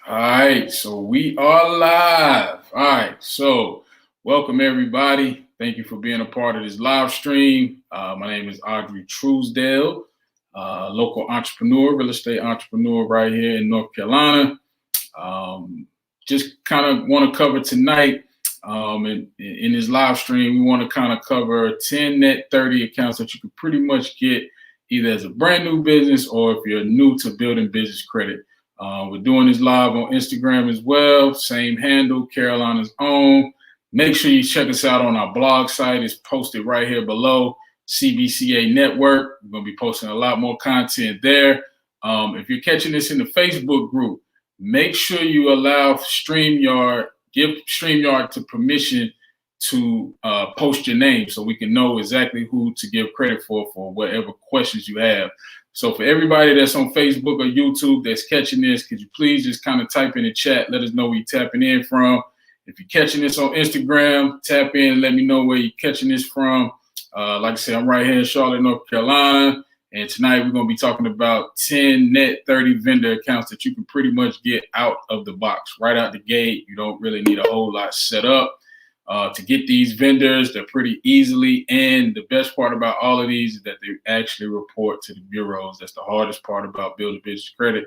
All right, so we are live. All right, so welcome everybody. Thank you for being a part of this live stream. My name is Audrey Truesdale, local entrepreneur, real estate entrepreneur right here in North Carolina. Just kind of want to cover tonight in this live stream, we want to kind of cover 10 net 30 accounts that you can pretty much get either as a brand new business or if you're new to building business credit. We're doing this live on Instagram as well. Same handle, Carolina's Own. Make sure you check us out on our blog site. It's posted right here below, CBCA Network. We're going to be posting a lot more content there. If you're catching this in the Facebook group, make sure you allow StreamYard, give StreamYard to permission to post your name so we can know exactly who to give credit for whatever questions you have. So for everybody that's on Facebook or YouTube that's catching this, could you please just kind of type in the chat, let us know where you're tapping in from. If you're catching this on Instagram, tap in and let me know where you're catching this from. Like I said, I'm right here in Charlotte, North Carolina. And tonight we're going to be talking about 10 net 30 vendor accounts that you can pretty much get out of the box, right out the gate. You don't really need a whole lot set up. To get these vendors, they're pretty easily. And the best part about all of these is that they actually report to the bureaus. That's the hardest part about building business credit.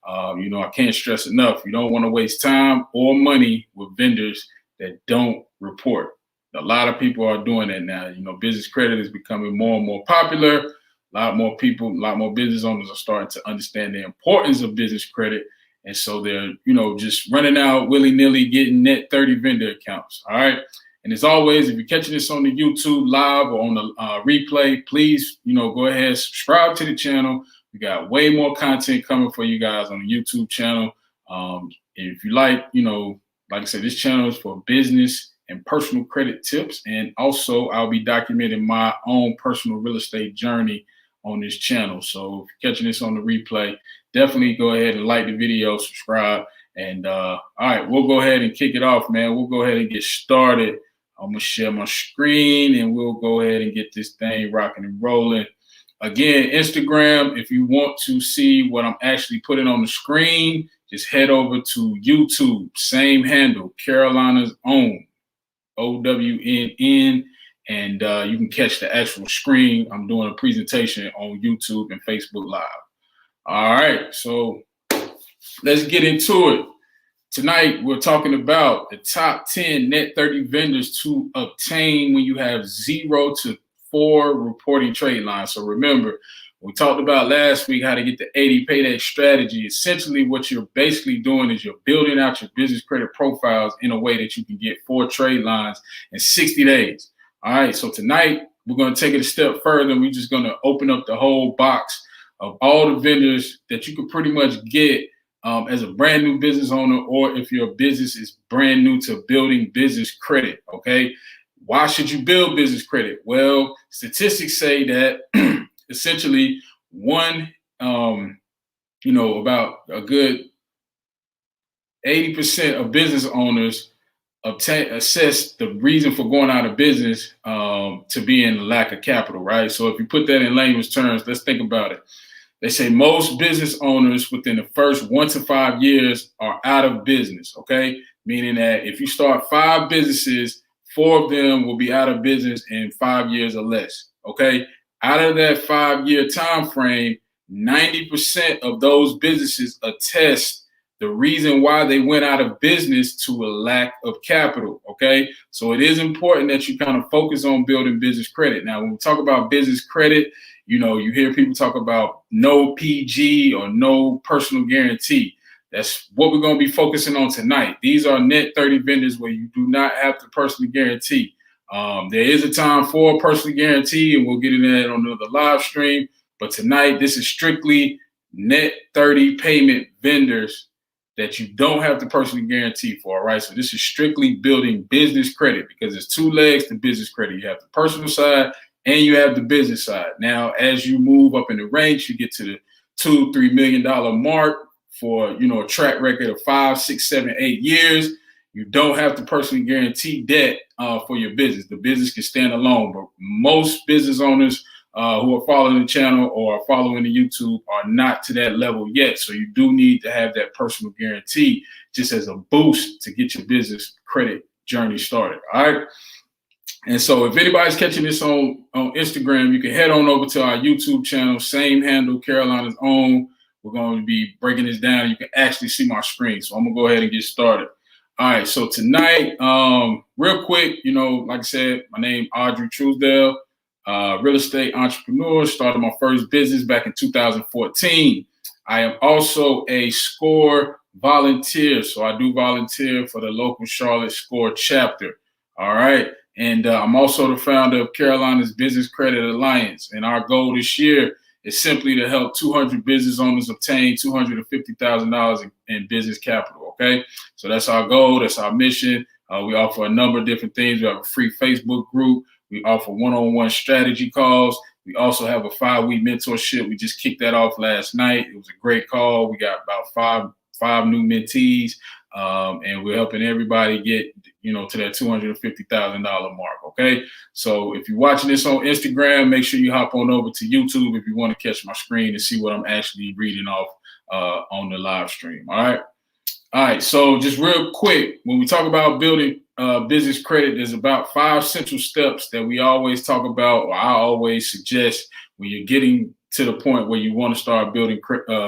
I can't stress enough. You don't want to waste time or money with vendors that don't report. A lot of people are doing that now. Business credit is becoming more and more popular. A lot more people, a lot more business owners are starting to understand the importance of business credit. And so they're, just running out willy-nilly getting net 30 vendor accounts. All right. And as always, if you're catching this on the YouTube live or on the replay, please, go ahead, subscribe to the channel. We got way more content coming for you guys on the YouTube channel. If you like I said, this channel is for business and personal credit tips. And also I'll be documenting my own personal real estate journey on this channel. So if you're catching this on the replay, definitely go ahead and like the video, subscribe. And all right, we'll go ahead and kick it off, man. We'll go ahead and get started. I'm going to share my screen and we'll go ahead and get this thing rocking and rolling. Again, Instagram, if you want to see what I'm actually putting on the screen, just head over to YouTube. Same handle, Carolina's Own, OWNN. And you can catch the actual screen. I'm doing a presentation on YouTube and Facebook Live. All right, so let's get into it. Tonight, we're talking about the top 10 net 30 vendors to obtain when you have 0 to 4 reporting trade lines. So remember, we talked about last week how to get the 80 payday strategy. Essentially, what you're basically doing is you're building out your business credit profiles in a way that you can get 4 trade lines in 60 days. All right, so tonight, we're going to take it a step further. We're just going to open up the whole box of all the vendors that you could pretty much get as a brand new business owner, or if your business is brand new to building business credit, okay? Why should you build business credit? Well, statistics say that essentially about a good 80% of business owners assess the reason for going out of business to be in lack of capital, right? So if you put that in layman's terms, let's think about it. They say most business owners within the first 1 to 5 years are out of business, okay? Meaning that if you start 5 businesses, 4 of them will be out of business in 5 years or less, okay? Out of that 5-year time frame, 90% of those businesses attest the reason why they went out of business to a lack of capital, okay? So it is important that you kind of focus on building business credit. Now, when we talk about business credit, you hear people talk about no PG or no personal guarantee. That's what we're going to be focusing on tonight. These are net 30 vendors where you do not have to personally guarantee. There is a time for a personal guarantee, and we'll get into that on another live stream. But tonight, this is strictly net 30 payment vendors that you don't have to personally guarantee for, all right? So this is strictly building business credit because there's 2 legs to business credit. You have the personal side and you have the business side. Now, as you move up in the ranks, you get to the $2-3 million mark for, a track record of 5, 6, 7, 8 years. You don't have to personally guarantee debt for your business. The business can stand alone, but most business owners who are following the channel or are following the YouTube are not to that level yet. So you do need to have that personal guarantee just as a boost to get your business credit journey started. All right. And so if anybody's catching this on Instagram, you can head on over to our YouTube channel, same handle, Carolina's Own. We're going to be breaking this down. You can actually see my screen. So I'm going to go ahead and get started. All right. So tonight, real quick, like I said, my name is Audrey Truesdale, real estate entrepreneur, started my first business back in 2014. I am also a SCORE volunteer. So I do volunteer for the local Charlotte SCORE chapter. All right. And I'm also the founder of Carolina's Business Credit Alliance. And our goal this year is simply to help 200 business owners obtain $250,000 in business capital. Okay. So that's our goal. That's our mission. We offer a number of different things. We have a free Facebook group. We offer one-on-one strategy calls. We also have a 5-week mentorship. We just kicked that off last night. It was a great call. We got about five new mentees. And we're helping everybody get, to that $250,000 mark. Okay. So if you're watching this on Instagram, make sure you hop on over to YouTube if you want to catch my screen and see what I'm actually reading off on the live stream. All right. All right. So just real quick, when we talk about building business credit, there's about 5 central steps that we always talk about, or I always suggest when you're getting to the point where you want to start building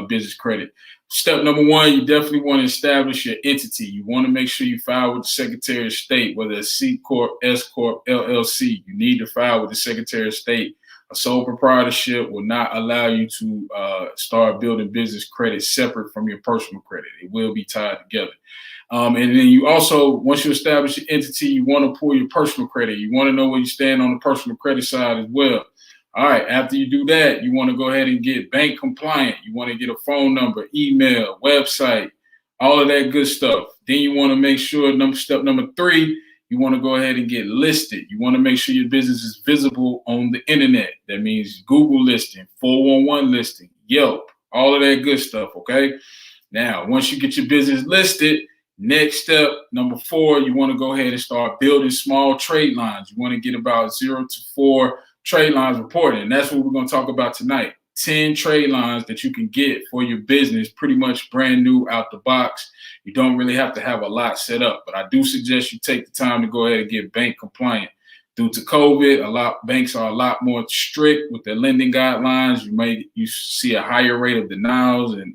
business credit. Step number 1, you definitely want to establish your entity. You want to make sure you file with the Secretary of State, whether it's C Corp, S Corp, LLC. You need to file with the Secretary of State. A sole proprietorship will not allow you to start building business credit separate from your personal credit. It will be tied together. And then you also, once you establish your entity, you want to pull your personal credit. You want to know where you stand on the personal credit side as well. All right. After you do that, you want to go ahead and get bank compliant. You want to get a phone number, email, website, all of that good stuff. Then you want to make sure step number 3, you want to go ahead and get listed. You want to make sure your business is visible on the internet. That means Google listing, 411 listing, Yelp, all of that good stuff. Okay. Now, once you get your business listed, next step, number 4, you want to go ahead and start building small trade lines. You want to get about 0 to 4 trade lines reported. And that's what we're going to talk about tonight. 10 trade lines that you can get for your business, pretty much brand new out the box. You don't really have to have a lot set up, but I do suggest you take the time to go ahead and get bank compliant. Due to COVID, banks are a lot more strict with their lending guidelines. You see a higher rate of denials and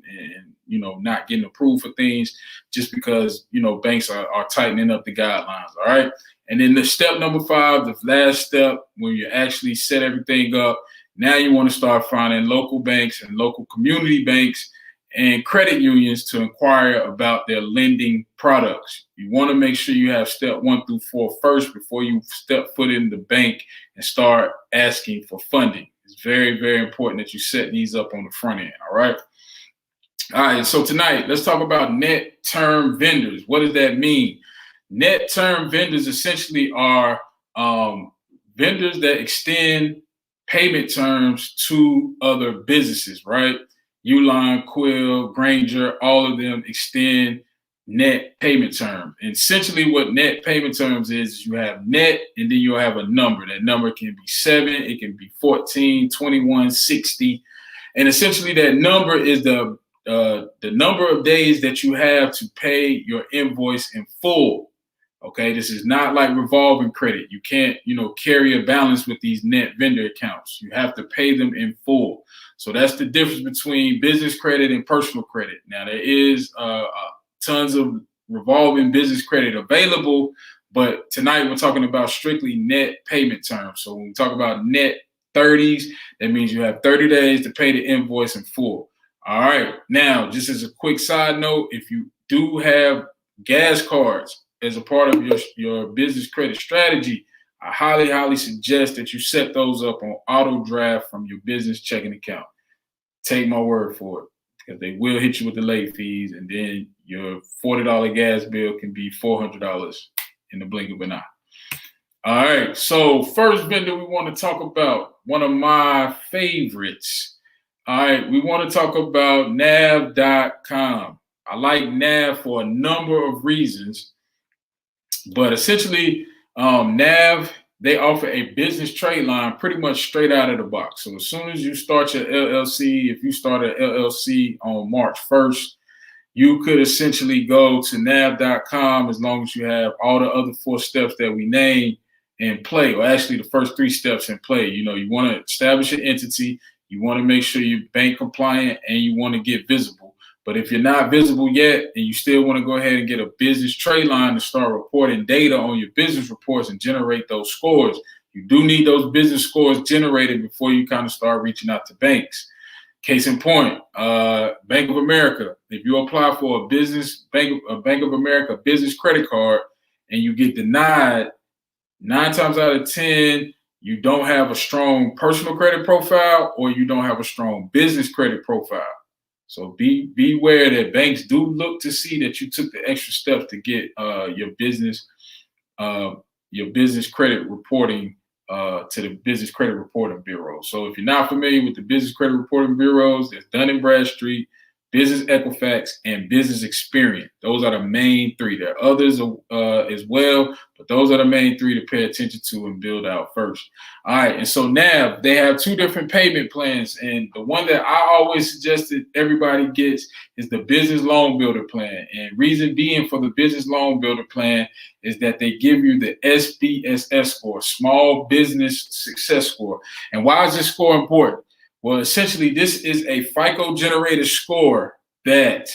not getting approved for things just because, banks are tightening up the guidelines. All right. And then the step number 5, the last step, when you actually set everything up, now you want to start finding local banks and local community banks and credit unions to inquire about their lending products. You want to make sure you have step 1 through 4 first before you step foot in the bank and start asking for funding. It's very, very important that you set these up on the front end. All right. All right. So tonight, let's talk about net term vendors. What does that mean? Net term vendors essentially are vendors that extend payment terms to other businesses, right? Uline, Quill, Granger, all of them extend net payment terms. And essentially what net payment terms is you have net and then you'll have a number. That number can be 7, it can be 14, 21, 60. And essentially that number is the number of days that you have to pay your invoice in full. Okay, this is not like revolving credit. You can't, carry a balance with these net vendor accounts. You have to pay them in full. So that's the difference between business credit and personal credit. Now, there is tons of revolving business credit available, but tonight we're talking about strictly net payment terms. So when we talk about net 30s, that means you have 30 days to pay the invoice in full. All right. Now, just as a quick side note, if you do have gas cards as a part of your business credit strategy, I highly, highly suggest that you set those up on auto draft from your business checking account. Take my word for it, because they will hit you with the late fees, and then your $40 gas bill can be $400 in the blink of an eye. All right, so first vendor we want to talk about, one of my favorites. All right, we want to talk about nav.com. I like Nav for a number of reasons. But essentially, Nav, they offer a business trade line pretty much straight out of the box. So as soon as you start your LLC, if you start an LLC on March 1st, you could essentially go to nav.com as long as you have all the other 4 steps that we named in play, or actually the first 3 steps in play. You know, you want to establish an entity, you want to make sure you're bank compliant, and you want to get visible. But if you're not visible yet and you still want to go ahead and get a business trade line to start reporting data on your business reports and generate those scores, you do need those business scores generated before you kind of start reaching out to banks. Case in point, Bank of America. If you apply for a Bank of America business credit card and you get denied, 9 times out of 10, you don't have a strong personal credit profile or you don't have a strong business credit profile. So beware that banks do look to see that you took the extra steps to get your business credit reporting to the Business Credit Reporting Bureau. So if you're not familiar with the Business Credit Reporting Bureaus, there's Dun & Bradstreet, Business Equifax, and Business Experian. Those are the main 3. There are others as well, but those are the main 3 to pay attention to and build out first. All right, and so NAV, they have 2 different payment plans, and the one that I always suggested everybody gets is the Business Loan Builder Plan. And reason being for the Business Loan Builder Plan is that they give you the SBSS score, Small Business Success Score. And why is this score important? Well, essentially, this is a FICO generated score that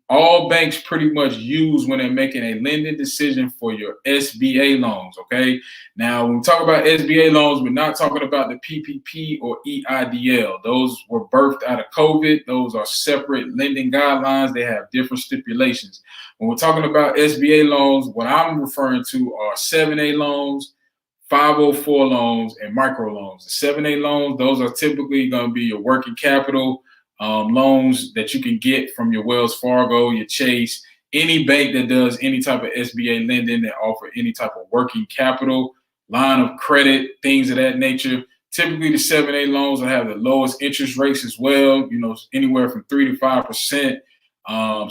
all banks pretty much use when they're making a lending decision for your SBA loans, okay? Now, when we talk about SBA loans, we're not talking about the PPP or EIDL. Those were birthed out of COVID. Those are separate lending guidelines. They have different stipulations. When we're talking about SBA loans, what I'm referring to are 7A loans, 504 loans, and micro loans. The 7A loans, those are typically going to be your working capital loans that you can get from your Wells Fargo, your Chase, any bank that does any type of SBA lending that offer any type of working capital, line of credit, things of that nature. Typically, the 7A loans will have the lowest interest rates as well, you know, anywhere from 3 to 5%.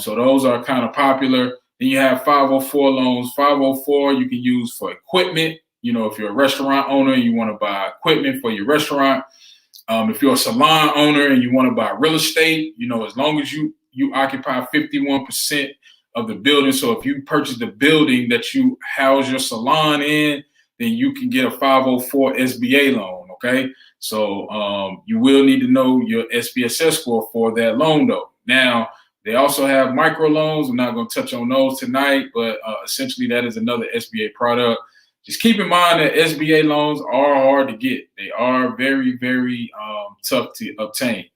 So those are kind of popular. Then you have 504 loans. 504 you can use for equipment. You know, if you're a restaurant owner and you want to buy equipment for your restaurant, if you're a salon owner and you want to buy real estate, you know, as long as you occupy 51% of the building. So if you purchase the building that you house your salon in, then you can get a 504 SBA loan, okay? So you will need to know your SBSS score for that loan, though. Now, they also have micro loans. I'm not going to touch on those tonight, but essentially that is another SBA product. Just keep in mind that SBA loans are hard to get. They are very, very tough to obtain.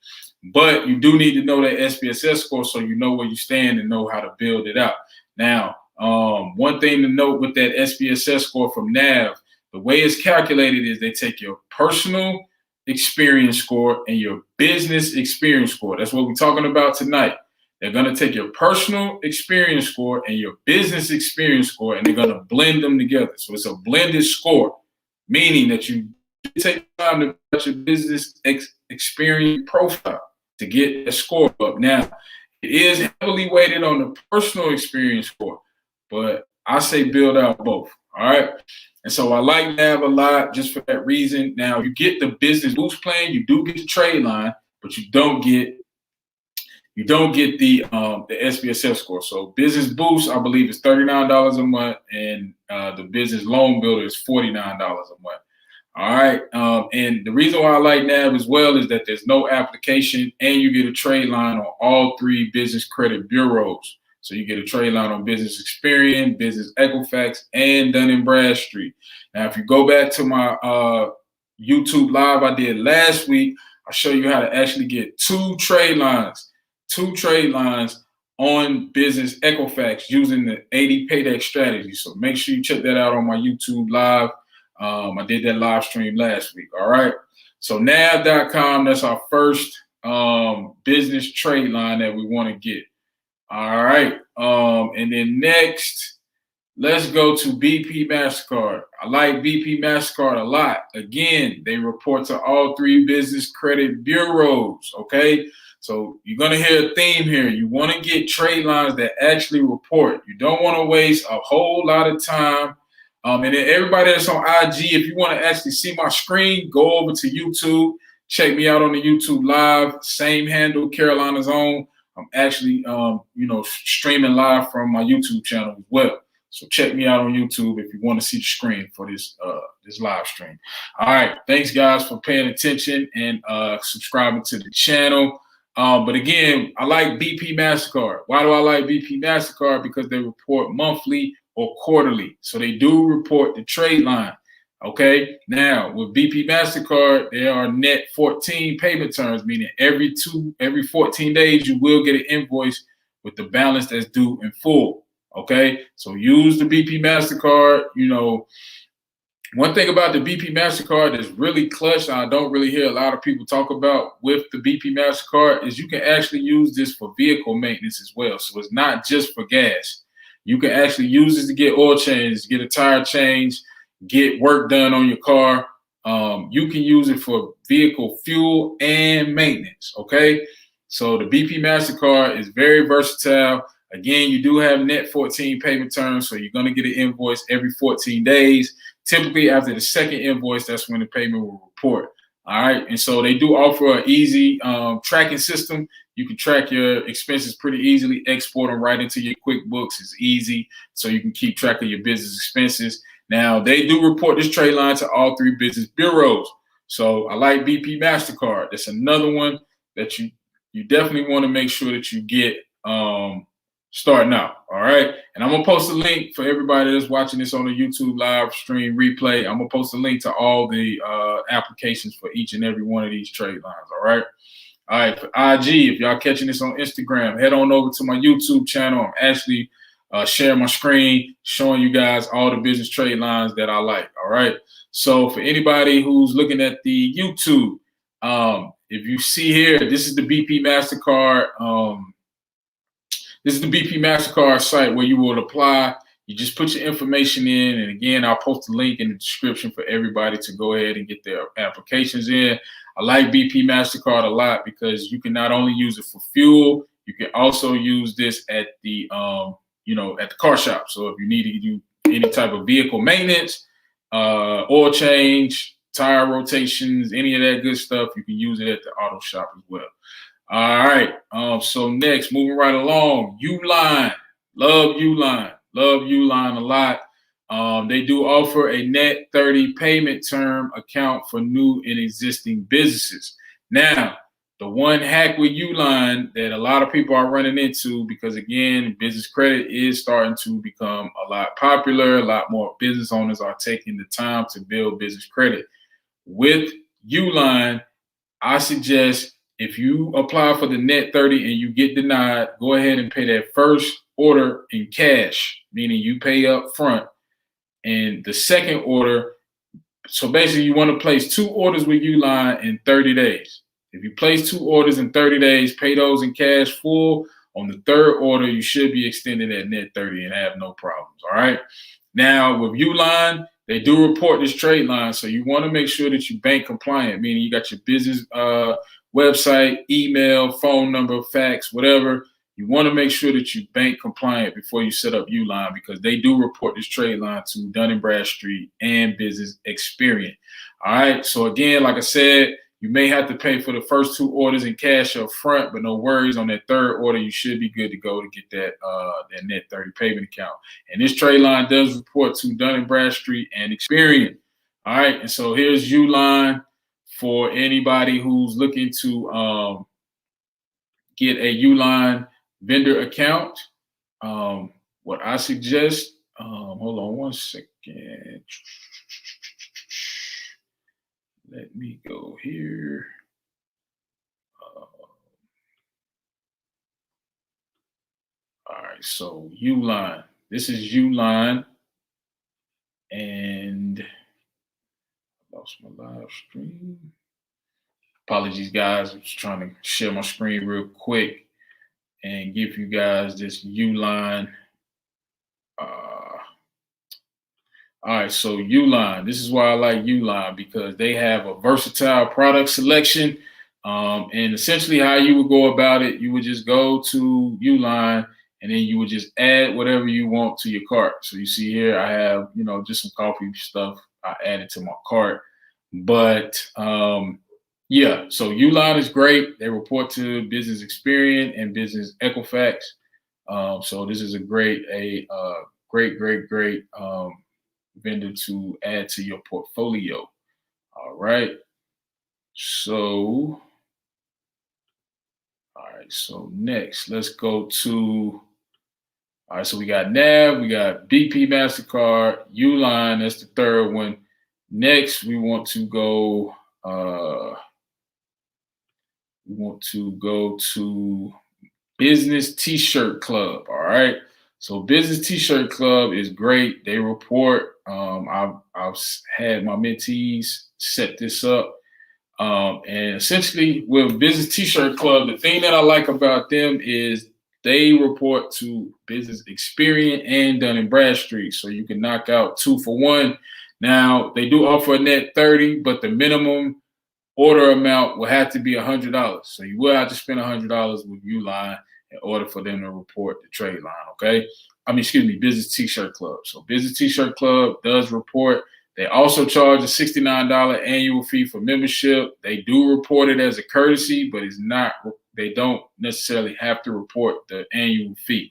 But you do need to know that SBSS score so you know where you stand and know how to build it out. Now, one thing to note with that SBSS score from NAV, the way it's calculated is they take your personal experience score and your business experience score. That's what we're talking about tonight. They're going to take your personal experience score and your business experience score, and they're going to blend them together. So it's a blended score, meaning that you take time to put your business experience profile to get a score up. Now, it is heavily weighted on the personal experience score, but I say build out both. All right. And so I like NAV a lot just for that reason. Now, you get the business boost plan, you do get the trade line, but you don't get the SBSS score. So Business Boost, I believe, is $39 a month, and the Business Loan Builder is $49 a month. All right. And the reason why I like NAV as well is that there's no application, and you get a trade line on all 3 business credit bureaus. So you get a trade line on Business Experian, Business Equifax, and Dun & Bradstreet. Now, if you go back to my YouTube live I did last week, I'll show you how to actually get 2 trade lines on Business Equifax using the 80 paydex strategy. So make sure you check that out on my YouTube live. I did that live stream last week. All right. So nav.com, that's our first business trade line that we want to get. All right. And then next, let's go to BP MasterCard. I like BP MasterCard a lot. Again, they report to all 3 business credit bureaus. Okay. So you're going to hear a theme here. You want to get trade lines that actually report. You don't want to waste a whole lot of time And then everybody that's on IG, if you want to actually see my screen, go over to YouTube. Check me out on the YouTube live. Same handle, Carolina's Own. I'm actually, streaming live from my YouTube channel as well. So check me out on YouTube if you want to see the screen for this live stream. All right, thanks guys for paying attention and subscribing to the channel. But again, I like BP MasterCard. Why do I like BP MasterCard? Because they report monthly or quarterly. So they do report the trade line. Okay. Now with BP MasterCard, there are net 14 payment terms, meaning every 14 days, you will get an invoice with the balance that's due in full. Okay. So use the BP MasterCard. One thing about the BP MasterCard that's really clutch, I don't really hear a lot of people talk about with the BP MasterCard, is you can actually use this for vehicle maintenance as well. So it's not just for gas. You can actually use this to get oil change, get a tire change, get work done on your car. You can use it for vehicle fuel and maintenance, okay? So the BP MasterCard is very versatile. Again, you do have net 14 payment terms, so you're going to get an invoice every 14 days. Typically, after the second invoice, that's when the payment will report. All right, and so they do offer an easy tracking system. You can track your expenses pretty easily, export them right into your QuickBooks. It's easy, so you can keep track of your business expenses. Now, they do report this trade line to all 3 business bureaus. So I like BP MasterCard. That's another one that you definitely want to make sure that you get starting out. All right. And I'm going to post a link for everybody that's watching this on the YouTube live stream replay. I'm going to post a link to all the applications for each and every one of these trade lines. All right. All right. For IG, if y'all catching this on Instagram, head on over to my YouTube channel. I'm actually sharing my screen, showing you guys all the business trade lines that I like. All right. So for anybody who's looking at the YouTube, if you see here, this is the BP MasterCard. This is the BP MasterCard site where you will apply. You just put your information in. And again, I'll post a link in the description for everybody to go ahead and get their applications in. I like BP MasterCard a lot because you can not only use it for fuel, you can also use this at the, at the car shop. So if you need to do any type of vehicle maintenance, oil change, tire rotations, any of that good stuff, you can use it at the auto shop as well. All right. So next, moving right along, Uline. Love Uline. Love Uline a lot. They do offer a net 30 payment term account for new and existing businesses. Now, the one hack with Uline that a lot of people are running into, because again, business credit is starting to become a lot popular. A lot more business owners are taking the time to build business credit. With Uline, I suggest if you apply for the net 30 and you get denied, go ahead and pay that first order in cash, meaning you pay up front. And the second order, so basically you want to place 2 orders with Uline in 30 days. If you place 2 orders in 30 days, pay those in cash full. On the 3rd order, you should be extended at net 30 and have no problems. All right. Now with Uline, they do report this trade line. So you want to make sure that you bank compliant, meaning you got your business website, email, phone number, fax, whatever. You want to make sure that you bank compliant before you set up Uline, because they do report this trade line to Dun & Bradstreet and Business Experience. All right. So again, like I said, you may have to pay for the first 2 orders in cash up front, but no worries. On that 3rd order, you should be good to go to get that net 30 payment account. And this trade line does report to Dun & Bradstreet and Experience. All right. And so here's Uline for anybody who's looking to get a Uline vendor account. What I suggest, hold on one second. Let me go here. All right, so Uline. This is Uline. And I lost my live stream. Apologies, guys. I'm just trying to share my screen real quick and give you guys this Uline. All right, so Uline. This is why I like Uline, because they have a versatile product selection. And essentially how you would go about it, you would just go to Uline and then you would just add whatever you want to your cart. So you see here, I have, just some coffee stuff I added to my cart. But yeah, so Uline is great. They report to Business Experian and Business Equifax. So this is a great vendor to add to your portfolio. All right. So, so next, let's go to, all right, so we got Nav, we got BP MasterCard, Uline, that's the third one. Next, we want to go to Business T-Shirt Club. All right. So Business T-Shirt Club is great. They report. I've had my mentees set this up. And essentially with Business T-Shirt Club, the thing that I like about them is they report to Business Experian and Dun & Bradstreet. So you can knock out 2 for 1. Now, they do offer a net 30, but the minimum order amount will have to be $100. So you will have to spend $100 with Uline in order for them to report the trade line, okay? Business T-Shirt Club. So Business T-Shirt Club does report. They also charge a $69 annual fee for membership. They do report it as a courtesy, but it's not, they don't necessarily have to report the annual fee,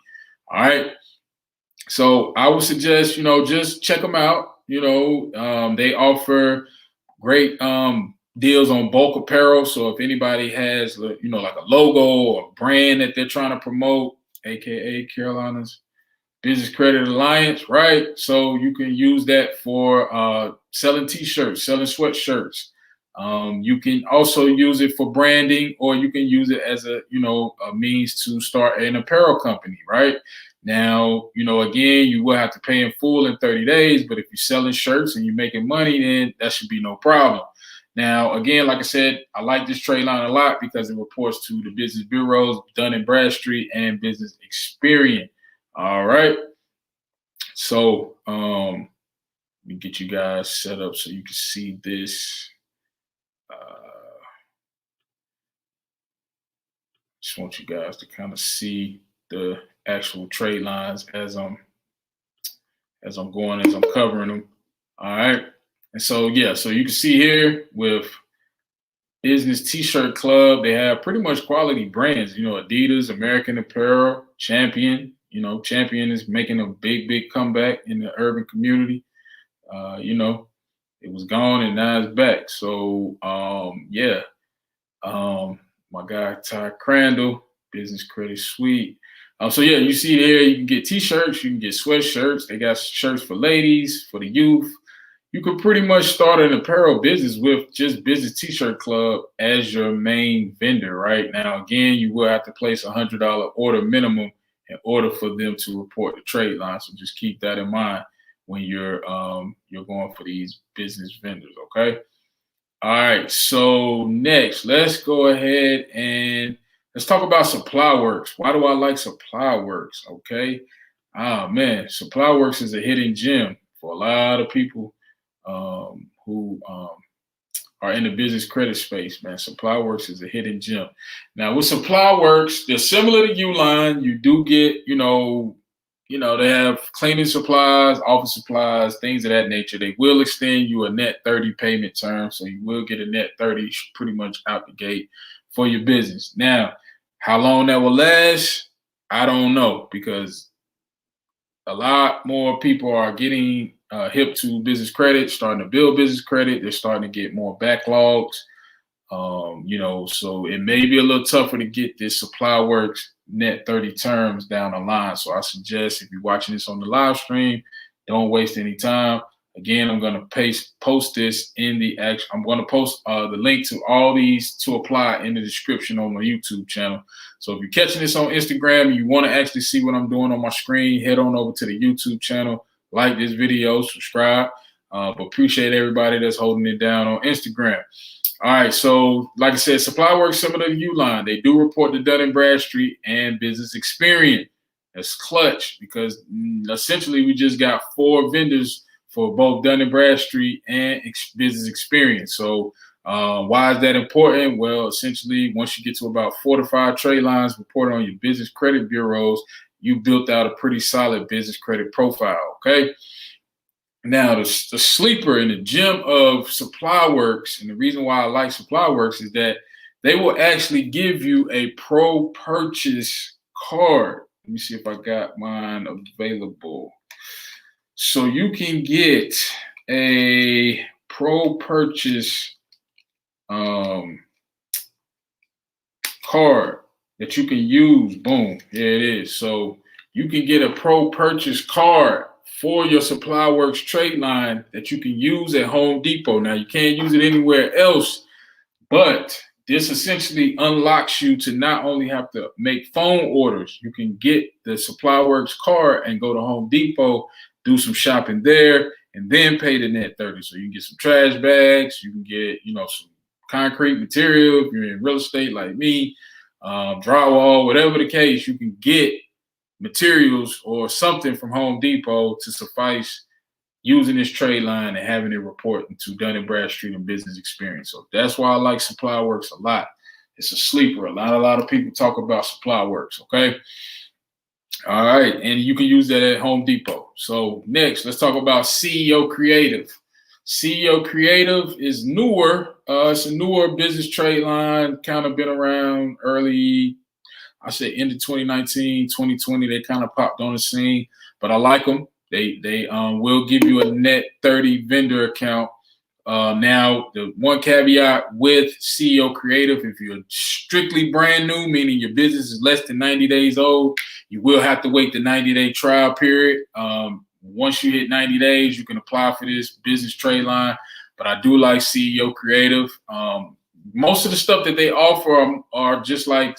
all right? So I would suggest, just check them out. They offer great deals on bulk apparel. So if anybody has, like a logo or brand that they're trying to promote, AKA Carolina's Business Credit Alliance, right? So you can use that for selling t-shirts, selling sweatshirts. You can also use it for branding, or you can use it as a means to start an apparel company, right? Now, again, you will have to pay in full in 30 days, but if you're selling shirts and you're making money, then that should be no problem. Now, again, like I said, I like this trade line a lot because it reports to the business bureaus, Dun & Bradstreet and Business Experian. All right. So let me get you guys set up so you can see this. Just want you guys to kind of see the actual trade lines as I'm covering them. All right. And so, yeah, so you can see here with Business T-Shirt Club, they have pretty much quality brands, Adidas, American Apparel, Champion. Champion is making a big comeback in the urban community. It was gone and now it's back. So, my guy, Ty Crandall, Business Credit Suite. So yeah, you see there, you can get t-shirts, you can get sweatshirts. They got shirts for ladies, for the youth. You could pretty much start an apparel business with just Business T-Shirt Club as your main vendor, right? Now, again, you will have to place a $100 order minimum in order for them to report the trade line. So just keep that in mind when you're going for these business vendors, okay? All right, so next, let's go ahead and let's talk about SupplyWorks. Why do I like SupplyWorks? Okay. Man, SupplyWorks is a hidden gem for a lot of people who are in the business credit space, man. SupplyWorks is a hidden gem. Now, with SupplyWorks, they're similar to Uline. You do get, they have cleaning supplies, office supplies, things of that nature. They will extend you a net 30 payment term, so you will get a net 30 pretty much out the gate for your business. Now, how long that will last, I don't know, because a lot more people are getting hip to business credit, starting to build business credit. They're starting to get more backlogs. So it may be a little tougher to get this SupplyWorks net 30 terms down the line. So I suggest if you're watching this on the live stream, don't waste any time. Again, I'm going to post this in the action. I'm going to post the link to all these to apply in the description on my YouTube channel. So if you're catching this on Instagram and you want to actually see what I'm doing on my screen, head on over to the YouTube channel, like this video, subscribe. But appreciate everybody that's holding it down on Instagram. All right, so like I said, SupplyWorks similar to Uline. They do report to Dun & Bradstreet and Business Experian. That's clutch because essentially we just got 4 vendors for both Dun & Bradstreet and Business Experian. So why is that important? Well, essentially, once you get to about 4 to 5 trade lines reported on your business credit bureaus, you built out a pretty solid business credit profile, okay? Now, the sleeper and the gem of SupplyWorks, and the reason why I like SupplyWorks is that they will actually give you a pro purchase card. Let me see if I got mine available. So you can get a pro purchase card that you can use. Boom, here it is. So you can get a pro purchase card for your SupplyWorks trade line that you can use at Home Depot. Now, you can't use it anywhere else, but this essentially unlocks you to not only have to make phone orders. You can get the SupplyWorks card and go to Home Depot, do some shopping there, and then pay the net 30. So you can get some trash bags, you can get, some concrete material if you're in real estate like me, drywall, whatever the case, you can get materials or something from Home Depot to suffice using this trade line and having it report into Dun & Bradstreet and Business Experience. So that's why I like SupplyWorks a lot. It's a sleeper. A lot of people talk about SupplyWorks, okay? All right, and you can use that at Home Depot. So next, let's talk about CEO Creative. CEO Creative is newer. It's a newer business trade line, kind of been around early, I say end of 2019, 2020, they kind of popped on the scene, but I like them. They will give you a net 30 vendor account. Now, the one caveat with CEO Creative, if you're strictly brand new, meaning your business is less than 90 days old, you will have to wait the 90-day trial period. Once you hit 90 days, you can apply for this business trade line. But I do like CEO Creative. Most of the stuff that they offer are just like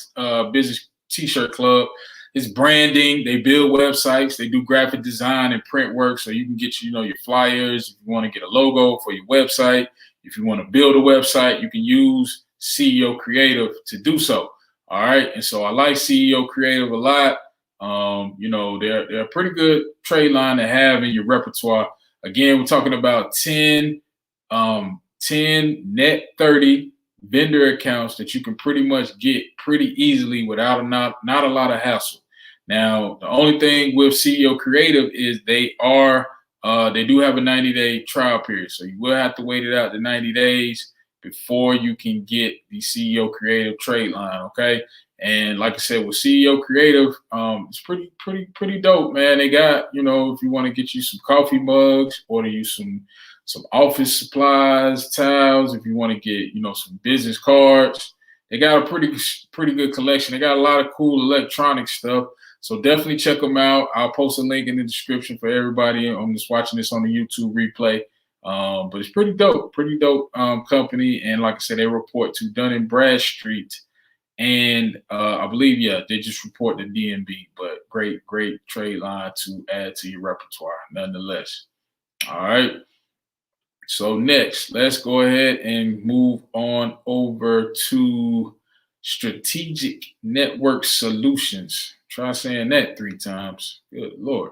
Business T-shirt Club. It's branding. They build websites. They do graphic design and print work. So you can get, your flyers. If you want to get a logo for your website, if you want to build a website, you can use CEO Creative to do so. All right. And so I like CEO Creative a lot. They're a pretty good trade line to have in your repertoire. Again, we're talking about 10 net 30 vendor accounts that you can pretty much get pretty easily without not a lot of hassle. Now, the only thing with CEO Creative is they do have a 90-day trial period. So you will have to wait it out the 90 days before you can get the CEO Creative trade line, okay? And like I said, with CEO Creative, it's pretty dope, man. They got, if you want to get you some coffee mugs, order you some office supplies, towels, if you want to get, some business cards. They got a pretty good collection. They got a lot of cool electronic stuff. So definitely check them out. I'll post a link in the description for everybody. I'm just watching this on the YouTube replay. But it's pretty dope company. And like I said, they report to Dun & Bradstreet. And I believe, they just report to DNB. But great trade line to add to your repertoire nonetheless. All right. So next, let's go ahead and move on over to Strategic Network Solutions. Try saying that 3 times. Good Lord.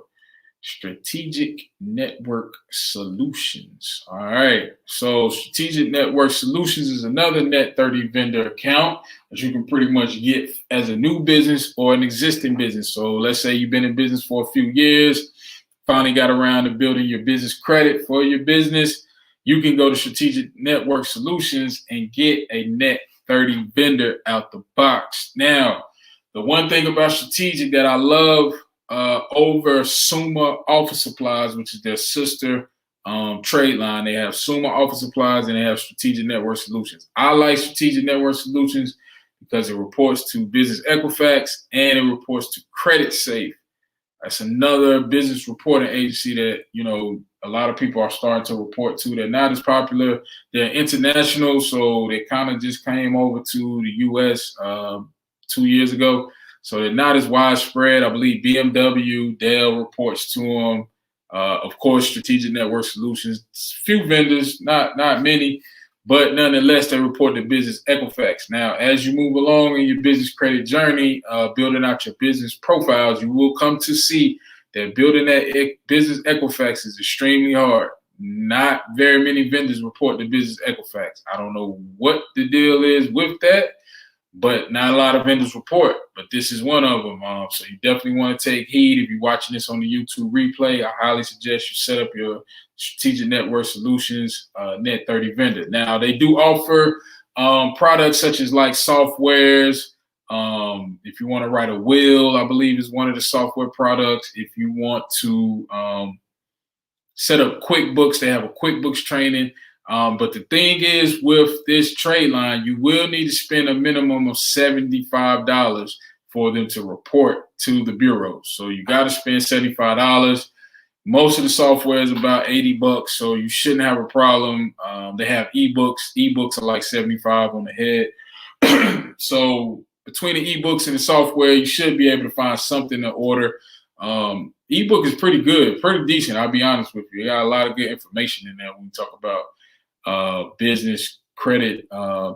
Strategic Network Solutions. All right. So Strategic Network Solutions is another net 30 vendor account that you can pretty much get as a new business or an existing business. So let's say you've been in business for a few years, finally got around to building your business credit for your business. You can go to Strategic Network Solutions and get a net 30 vendor out the box. Now, the one thing about Strategic that I love over Summa Office Supplies, which is their sister trade line, they have Summa Office Supplies and they have Strategic Network Solutions. I like Strategic Network Solutions because it reports to Business Equifax and it reports to Credit Safe. That's another business reporting agency that, a lot of people are starting to report to. They're not as popular. They're international, so they kind of just came over to the U.S. 2 years ago. So they're not as widespread. I believe BMW, Dell reports to them. Of course, Strategic Network Solutions, few vendors, not many, but nonetheless, they report to Business Equifax. Now, as you move along in your business credit journey, building out your business profiles, you will come to see that building that Business Equifax is extremely hard. Not very many vendors report to Business Equifax. I don't know what the deal is with that, but not a lot of vendors report. But this is one of them. So you definitely want to take heed. If you're watching this on the YouTube replay, I highly suggest you set up your Strategic Network Solutions Net 30 vendor. Now, they do offer products such as like softwares. If you want to write a will, I believe is one of the software products. If you want to set up QuickBooks, they have a QuickBooks training. But the thing is, with this trade line, you will need to spend a minimum of $75 for them to report to the bureau. So you got to spend $75. Most of the software is about $80, so you shouldn't have a problem. They have ebooks. Ebooks are like $75 on the head. So between the ebooks and the software, you should be able to find something to order. Ebook is pretty good, pretty decent. I'll be honest with you. You got a lot of good information in there when we talk about business credit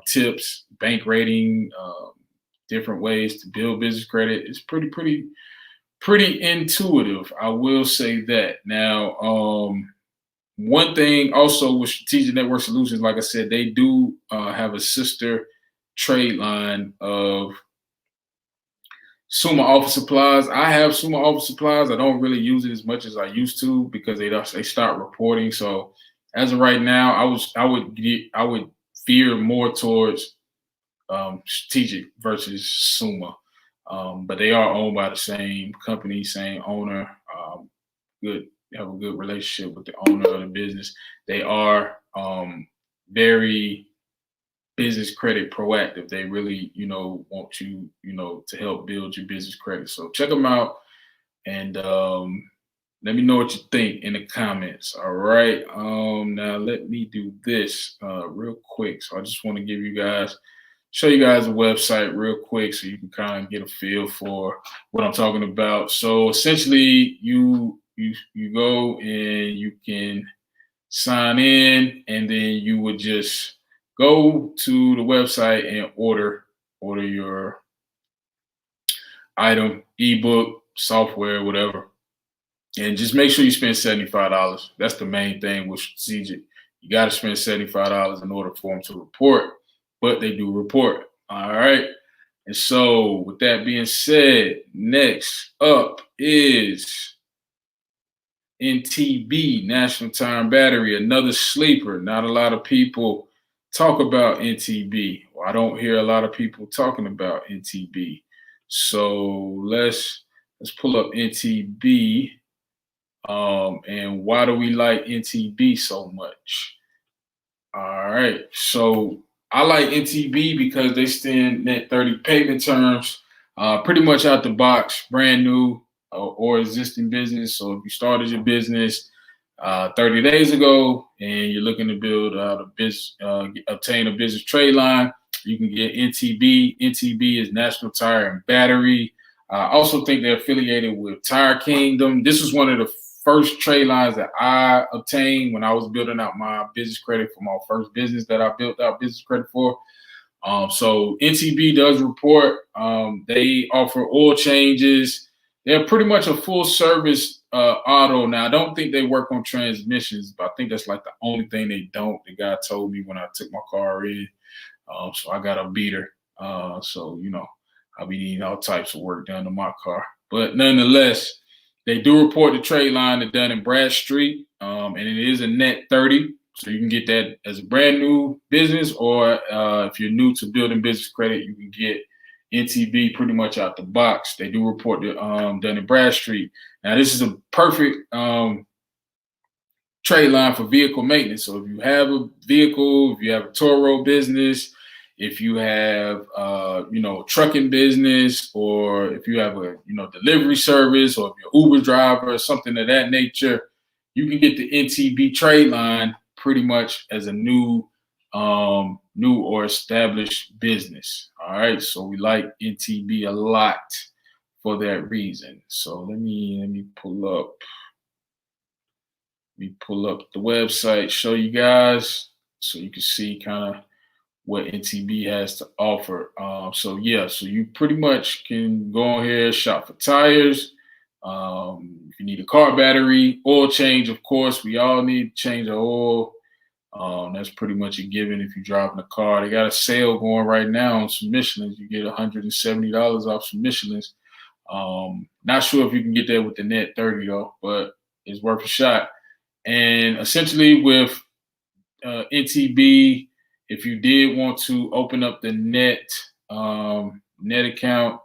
tips, bank rating, different ways to build business credit. It's pretty intuitive. I will say that. Now, one thing also with Strategic Network Solutions, like I said, they do have a sister trade line of Summa Office Supplies. I have Summa Office Supplies. I don't really use it as much as I used to because they start reporting. So as of right now, I would veer more towards Strategic versus Summa. But they are owned by the same company, same owner. Have a good relationship with the owner of the business. They are very business credit proactive. They really, want you, to help build your business credit. So check them out and let me know what you think in the comments. All right. Now let me do this real quick. So I just want to show you guys a website real quick so you can kind of get a feel for what I'm talking about. So essentially you go and you can sign in, and then you would just go to the website and order your item, ebook, software, whatever. And just make sure you spend $75. That's the main thing with Strategic. You got to spend $75 in order for them to report, but they do report. All right. And so with that being said, next up is NTB, National Tire and Battery, another sleeper. Not a lot of people talk about NTB. Well, I don't hear a lot of people talking about NTB. So let's pull up NTB. And why do we like NTB so much? All right. So I like NTB because they stand net 30 payment terms, pretty much out the box, brand new or existing business. So if you started your business 30 days ago and you're looking to build obtain a business trade line, you can get NTB. NTB is National Tire and Battery. I also think they're affiliated with Tire Kingdom. This was one of the first trade lines that I obtained when I was building out my business credit for my first business that I built out business credit for. So NTB does report. They offer oil changes. They're pretty much a full service auto. Now, I don't think they work on transmissions, but I think that's like the only thing they don't. The guy told me when I took my car in. So I got a beater. So, I'll be needing all types of work done to my car. But nonetheless, they do report the trade line at Dun & Bradstreet, and it is a net 30. So you can get that as a brand new business, or if you're new to building business credit, you can get NTB pretty much out the box. They do report the Dun & Bradstreet. Now, this is a perfect trade line for vehicle maintenance. So if you have a vehicle, if you have a toll road business, if you have trucking business, or if you have a delivery service, or if you're Uber driver or something of that nature, you can get the NTB trade line pretty much as a new or established business. All right, so we like NTB a lot for that reason. So let me pull up the website, show you guys so you can see kind of what NTB has to offer. So you pretty much can go on here, shop for tires. If you need a car battery, oil change, of course, we all need to change our oil. That's pretty much a given if you're driving a car. They got a sale going right now on some Michelins. You get $170 off some Michelins. Not sure if you can get that with the net 30 though, but it's worth a shot. And essentially with NTB, if you did want to open up the net account,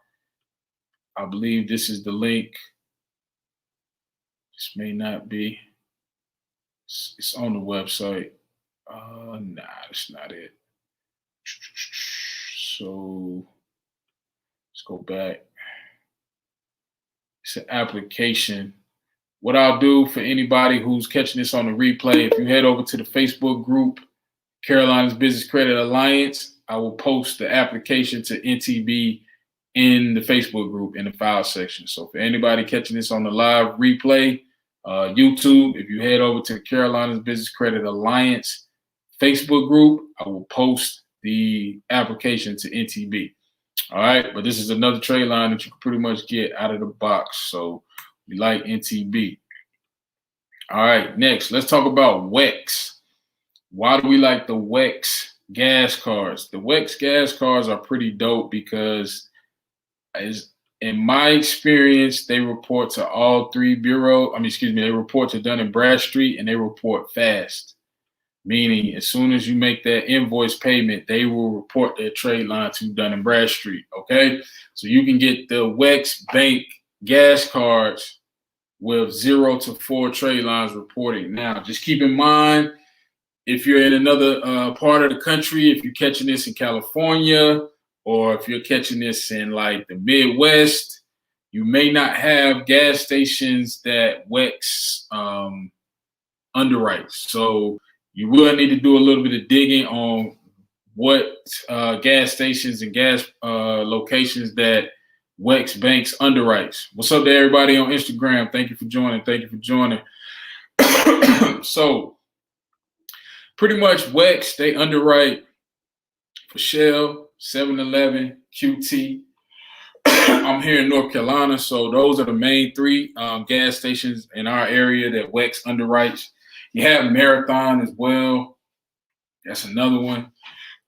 I believe this is the link. This may not be. It's on the website. Nah, that's not it. So let's go back. It's an application. What I'll do for anybody who's catching this on the replay, if you head over to the Facebook group, Carolina's Business Credit Alliance, I will post the application to NTB in the Facebook group in the file section. So for anybody catching this on the live replay, YouTube, if you head over to Carolina's Business Credit Alliance Facebook group, I will post the application to NTB. All right, but this is another trade line that you can pretty much get out of the box. So we like NTB. All right, next, let's talk about WEX. Why do we like the WEX gas cards? The WEX gas cards are pretty dope because, in my experience, they report to all three they report to Dun & Bradstreet, and they report fast. Meaning, as soon as you make that invoice payment, they will report that trade line to Dun & Bradstreet, okay? So you can get the WEX Bank gas cards with 0 to 4 trade lines reporting. Now, just keep in mind, if you're in another part of the country, if you're catching this in California, or if you're catching this in like the Midwest, you may not have gas stations that WEX underwrites. So you will need to do a little bit of digging on what gas stations and gas locations that WEX Banks underwrites. What's up to everybody on Instagram? Thank you for joining. Thank you for joining. So pretty much WEX, they underwrite for Shell, 7-Eleven, QT. I'm here in North Carolina, so those are the main three gas stations in our area that WEX underwrites. You have Marathon as well. That's another one.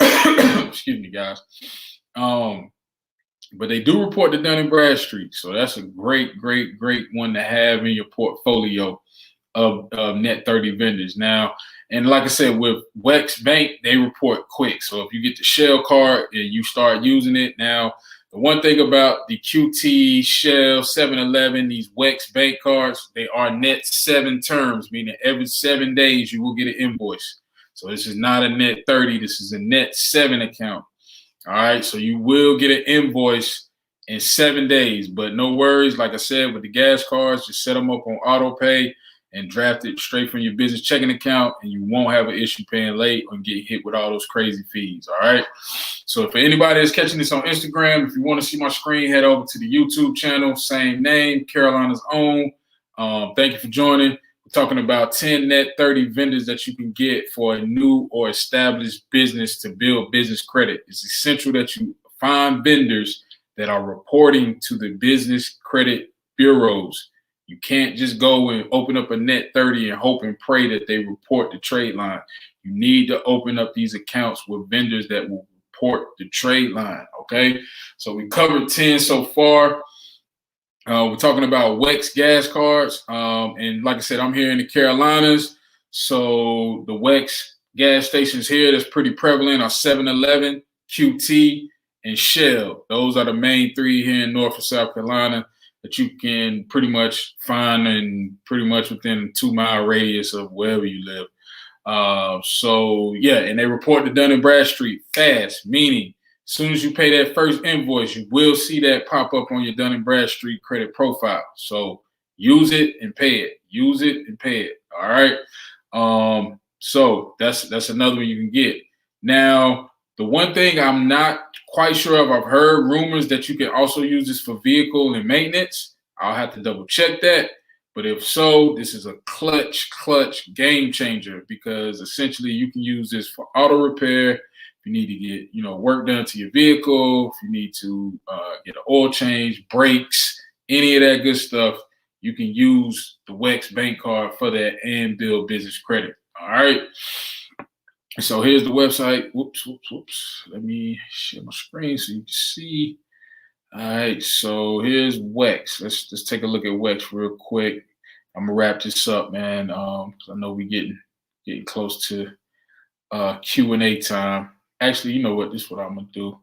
Excuse me, guys. But they do report to Dun & Bradstreet, so that's a great one to have in your portfolio of net 30 vendors. Now, and like I said, with WEX Bank, they report quick. So if you get the Shell card and you start using it, now the one thing about the QT, Shell, 7-Eleven, these WEX Bank cards, they are net 7 terms, meaning every 7 days you will get an invoice. So this is not a net 30, this is a net 7 account. All right, so you will get an invoice in 7 days, but no worries. Like I said, with the gas cards, just set them up on auto pay and draft it straight from your business checking account, and you won't have an issue paying late or get hit with all those crazy fees. All right. So for anybody that's catching this on Instagram, if you want to see my screen, head over to the YouTube channel, same name, Carolina's Own. Thank you for joining. We're talking about 10 net 30 vendors that you can get for a new or established business to build business credit. It's essential that you find vendors that are reporting to the business credit bureaus. You can't just go and open up a net 30 and hope and pray that they report the trade line. You need to open up these accounts with vendors that will report the trade line, okay? So we covered 10 so far. We're talking about WEX gas cards. And like I said, I'm here in the Carolinas. So the WEX gas stations here that's pretty prevalent are 7-Eleven, QT, and Shell. Those are the main three here in North and South Carolina that you can pretty much find in pretty much within a 2-mile radius of wherever you live. So yeah, and they report to Dun & Bradstreet fast, meaning as soon as you pay that first invoice, you will see that pop up on your Dun & Bradstreet credit profile. So use it and pay it. Use it and pay it. All right. So that's another one you can get. Now, the one thing I'm not quite sure of, I've heard rumors that you can also use this for vehicle and maintenance. I'll have to double check that. But if so, this is a clutch game changer, because essentially you can use this for auto repair. If you need to get, work done to your vehicle, if you need to get an oil change, brakes, any of that good stuff, you can use the WEX bank card for that and build business credit. All right. So here's the website. Whoops. Let me share my screen so you can see. All right, so here's Wex. Let's just take a look at Wex real quick. I'm gonna wrap this up, man. 'Cause I know we getting close to Q&A time. Actually, you know what? This is what I'm gonna do.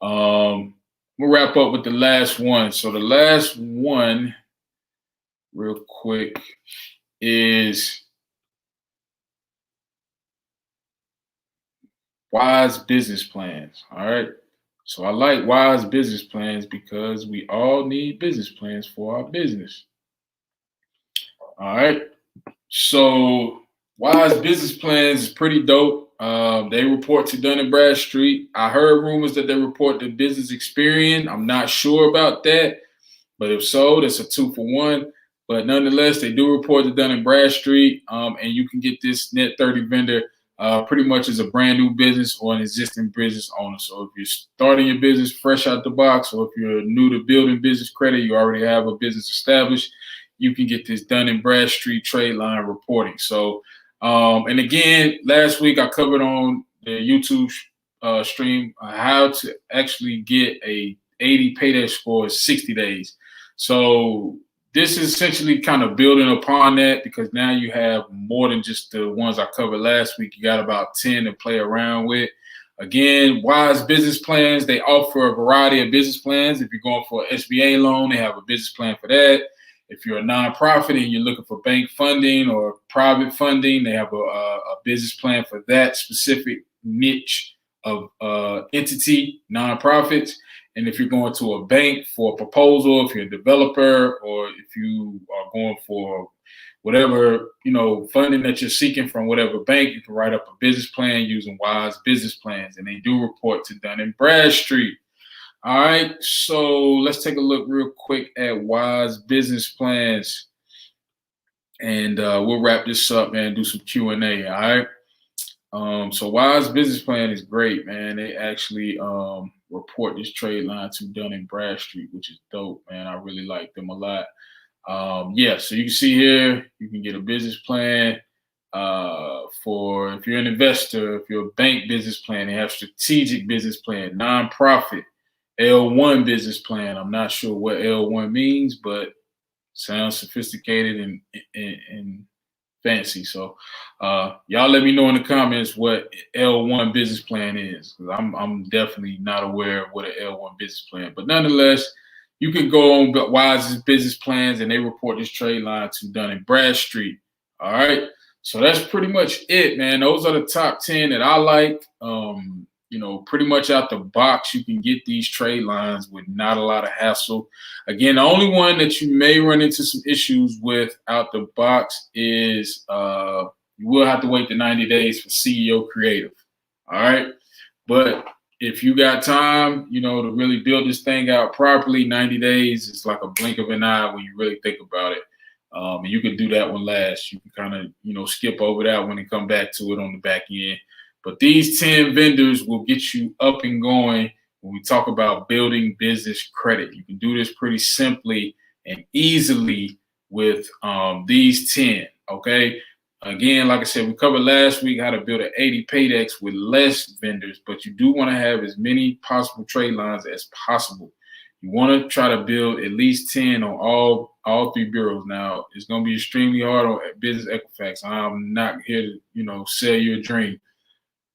We'll wrap up with the last one. So the last one, real quick, is wise business plans. All right. So I like wise business plans because we all need business plans for our business. All right. So wise business plans is pretty dope. They report to Dun& Bradstreet. I heard rumors that they report to Business Experian. I'm not sure about that, but if so, that's a 2-for-1. But nonetheless, they do report to Dun& Bradstreet, and you can get this Net 30 vendor pretty much as a brand new business or an existing business owner. So if you're starting your business fresh out the box, or if you're new to building business credit, you already have a business established, you can get this Dun & Bradstreet trade line reporting. So, and again, last week I covered on the YouTube stream how to actually get a 80 payday score in 60 days. So this is essentially kind of building upon that, because now you have more than just the ones I covered last week. You got about 10 to play around with. Again, wise business plans, they offer a variety of business plans. If you're going for an SBA loan, they have a business plan for that. If you're a nonprofit and you're looking for bank funding or private funding, they have a business plan for that specific niche of entity, nonprofits. And if you're going to a bank for a proposal, if you're a developer, or if you are going for whatever, funding that you're seeking from whatever bank, you can write up a business plan using wise business plans. And they do report to Dun & Bradstreet. All right, so let's take a look real quick at wise business plans, and we'll wrap this up, man. Do some Q&A. All right. So wise business plan is great, man. They actually report this trade line to Dun & Bradstreet, which is dope, man. I really like them a lot. Yeah, so you can see here, you can get a business plan for if you're an investor, if you're a bank business plan. They have strategic business plan, nonprofit, L1 business plan. I'm not sure what L1 means, but sounds sophisticated and fancy. So y'all let me know in the comments what L1 business plan is, because I'm definitely not aware of what an L1 business plan. But nonetheless, you can go on Wise's business plans, and they report this trade line to Dun & Bradstreet. All right. So that's pretty much it, man. Those are the top 10 that I like. Pretty much out the box, you can get these trade lines with not a lot of hassle. Again, the only one that you may run into some issues with out the box is you will have to wait the 90 days for CEO Creative. All right. But if you got time, to really build this thing out properly, 90 days is like a blink of an eye when you really think about it. And you can do that one last. You can kind of, skip over that one and come back to it on the back end. But these 10 vendors will get you up and going when we talk about building business credit. You can do this pretty simply and easily with these 10, okay? Again, like I said, we covered last week how to build an 80 paydex with less vendors, but you do want to have as many possible trade lines as possible. You want to try to build at least 10 on all three bureaus. Now, it's going to be extremely hard on Business Equifax. I'm not here to, sell you a dream.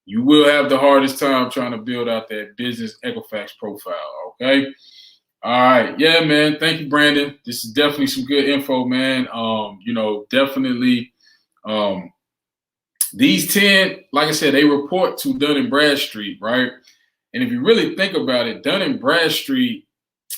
You will have the hardest time trying to build out that Business Equifax profile, okay? All right. Yeah, man. Thank you, Brandon. This is definitely some good info, man. Definitely these 10, like I said, they report to Dun & Bradstreet, right? And if you really think about it, Dun & Bradstreet,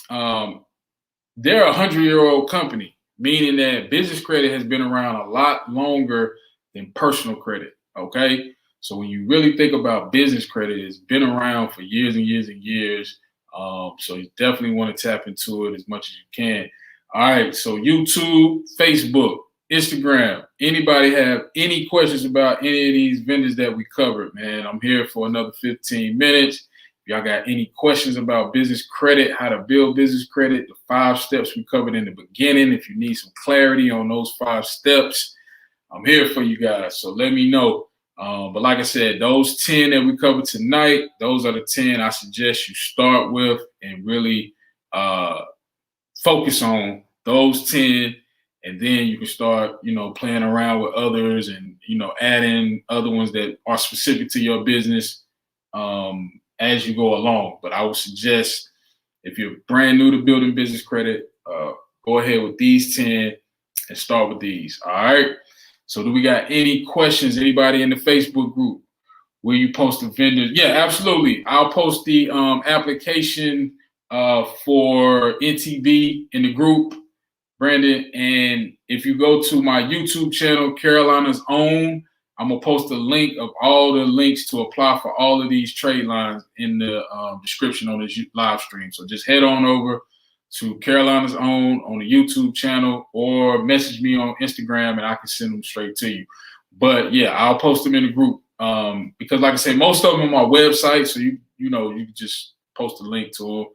they're a 100-year-old company, meaning that business credit has been around a lot longer than personal credit, okay? So when you really think about business credit, it's been around for years and years and years. So you definitely want to tap into it as much as you can. All right, so YouTube, Facebook, Instagram, anybody have any questions about any of these vendors that we covered, man? I'm here for another 15 minutes. If y'all got any questions about business credit, how to build business credit, the 5 steps we covered in the beginning, if you need some clarity on those 5 steps, I'm here for you guys. So let me know. But like I said, those 10 that we covered tonight, those are the 10 I suggest you start with and really focus on those 10. And then you can start, playing around with others and, adding other ones that are specific to your business as you go along. But I would suggest if you're brand new to building business credit, go ahead with these 10 and start with these. All right. So do we got any questions? Anybody in the Facebook group? Will you post the vendors? Yeah, absolutely. I'll post the application for NTV in the group, Brandon. And if you go to my YouTube channel, Carolina's Own, I'm going to post a link of all the links to apply for all of these trade lines in the description on this live stream. So just head on over to Carolina's Own on the YouTube channel or message me on Instagram and I can send them straight to you. But yeah, I'll post them in the group because like I say, most of them on my website. So you can just post a link to them.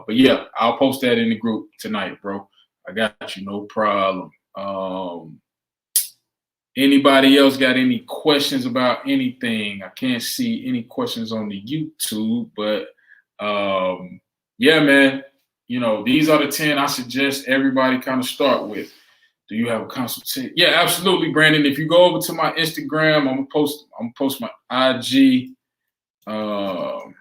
But yeah, I'll post that in the group tonight, bro. I got you, no problem. Anybody else got any questions about anything? I can't see any questions on the YouTube, but yeah, man. These are the 10 I suggest everybody kind of start with. Do you have a consultation? Yeah, absolutely, Brandon. If you go over to my Instagram, I'm gonna post my IG. I'm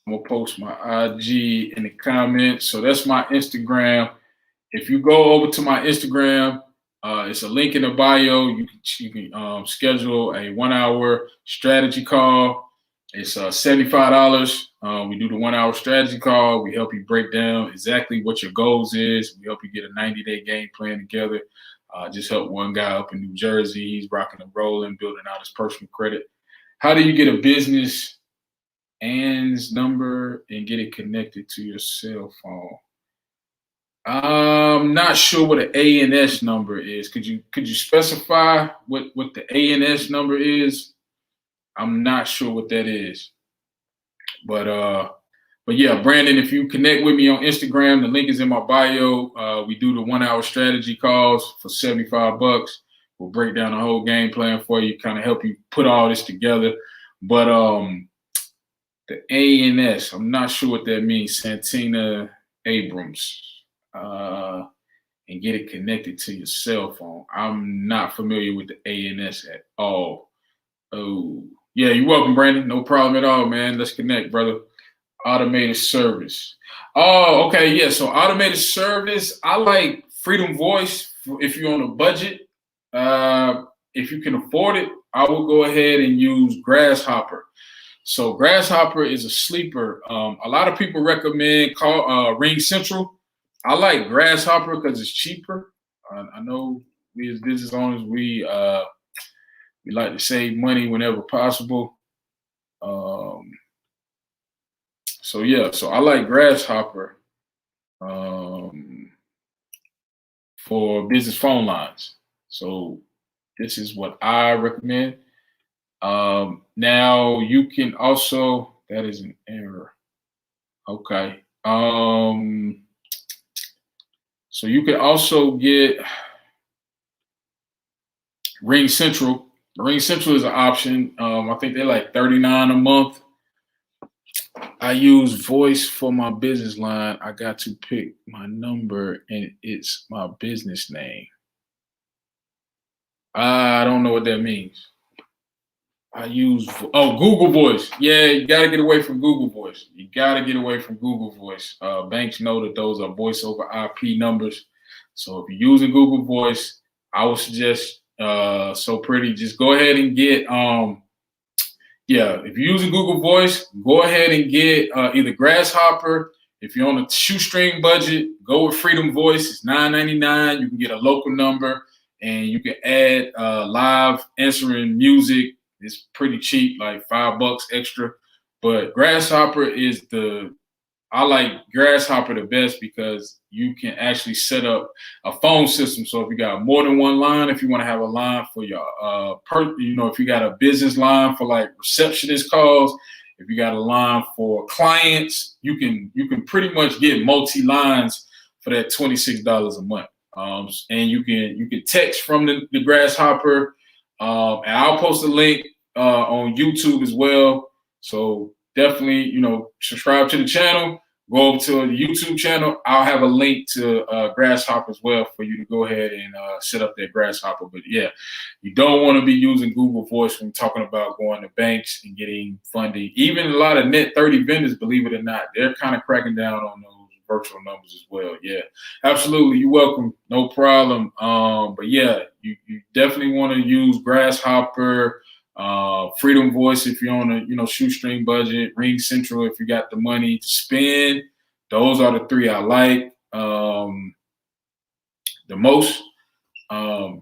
gonna post my IG in the comments. So that's my Instagram. If you go over to my Instagram, it's a link in the bio. You can schedule a 1-hour strategy call. It's $75. We do the 1-hour strategy call. We help you break down exactly what your goals is. We help you get a 90-day game plan together. Just help one guy up in New Jersey. He's rocking and rolling, building out his personal credit. How do you get a business ANS number and get it connected to your cell phone? I'm not sure what an ANS number is. Could you specify what the ANS number is? I'm not sure what that is. But yeah, Brandon, if you connect with me on Instagram, the link is in my bio. We do the 1-hour strategy calls for $75. We'll break down the whole game plan for you, kind of help you put all this together. But the ANS, I'm not sure what that means. Santina Abrams. And get it connected to your cell phone. I'm not familiar with the ANS at all. Oh, yeah, you're welcome, Brandon. No problem at all, man. Let's connect, brother. Automated service. Oh, okay, yeah. So automated service, I like Freedom Voice if you're on a budget. If you can afford it, I will go ahead and use Grasshopper. So Grasshopper is a sleeper. A lot of people recommend Ring Central. I like Grasshopper because it's cheaper. I know we as business owners, we like to save money whenever possible. So yeah, so I like Grasshopper for business phone lines. So this is what I recommend. Now you can also, that is an error. Okay. So you can also get Ring Central. Ring Central is an option. I think they're like $39 a month. I use voice for my business line. I got to pick my number and it's my business name. I don't know what that means. I use, Google Voice. Yeah, you got to get away from Google Voice. You got to get away from Google Voice. Banks know that those are voice over IP numbers. So if you're using Google Voice, I would suggest, just go ahead and get, if you're using Google Voice, go ahead and get either Grasshopper. If you're on a shoestring budget, go with Freedom Voice. It's $9.99. You can get a local number and you can add live answering music. It's pretty cheap, like $5 extra. But Grasshopper is I like Grasshopper the best because you can actually set up a phone system. So if you got more than one line, if you want to have a line for your, if you got a business line for like receptionist calls, if you got a line for clients, you can pretty much get multi lines for that $26 a month. And you can text from the Grasshopper. And I'll post a link on YouTube as well. So definitely, subscribe to the channel. Go over to the YouTube channel. I'll have a link to Grasshopper as well for you to go ahead and set up that Grasshopper. But yeah, you don't want to be using Google Voice when talking about going to banks and getting funding. Even a lot of Net 30 vendors, believe it or not, they're kind of cracking down on those virtual numbers as well. Yeah, absolutely. You're welcome. No problem. But yeah, you definitely want to use Grasshopper, Freedom Voice if you're on a shoestring budget, Ring Central if you got the money to spend. Those are the three I like the most.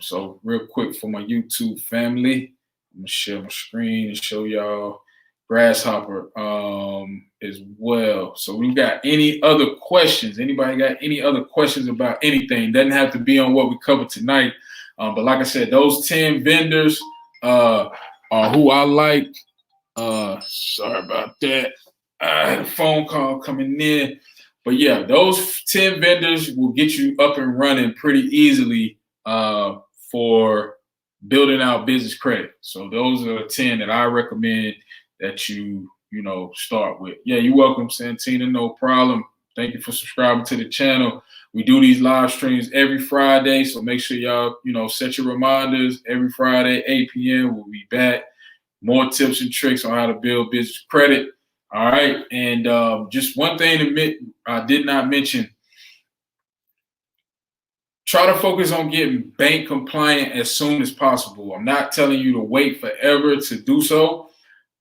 So real quick for my YouTube family, I'm gonna share my screen and show y'all Grasshopper as well. So we got any other questions? Anybody got any other questions about anything? Doesn't have to be on what we covered tonight. But like I said, those 10 vendors are who I like. Sorry about that. I had a phone call coming in. But yeah, those 10 vendors will get you up and running pretty easily for building out business credit. So those are 10 that I recommend that you start with. Yeah, you're welcome, Santina. No problem. Thank you for subscribing to the channel. We do these live streams every Friday, so make sure y'all set your reminders. Every Friday, 8 p.m. We'll be back. More tips and tricks on how to build business credit. All right, and just one thing I did not mention. Try to focus on getting bank compliant as soon as possible. I'm not telling you to wait forever to do so,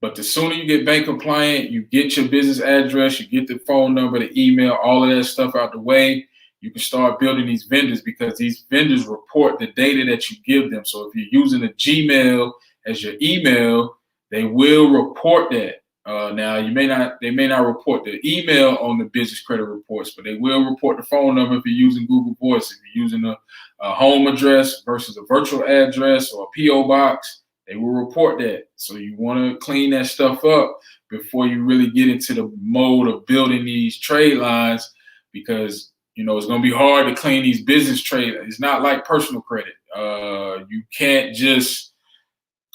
but the sooner you get bank compliant, you get your business address, you get the phone number, the email, all of that stuff out the way, you can start building these vendors because these vendors report the data that you give them. So if you're using a Gmail as your email, they will report that. Now they may not report the email on the business credit reports, but they will report the phone number if you're using Google Voice. If you're using a home address versus a virtual address or a PO box, they will report that. So you want to clean that stuff up before you really get into the mode of building these trade lines, because it's going to be hard to clean these business trade. It's not like personal credit. You can't just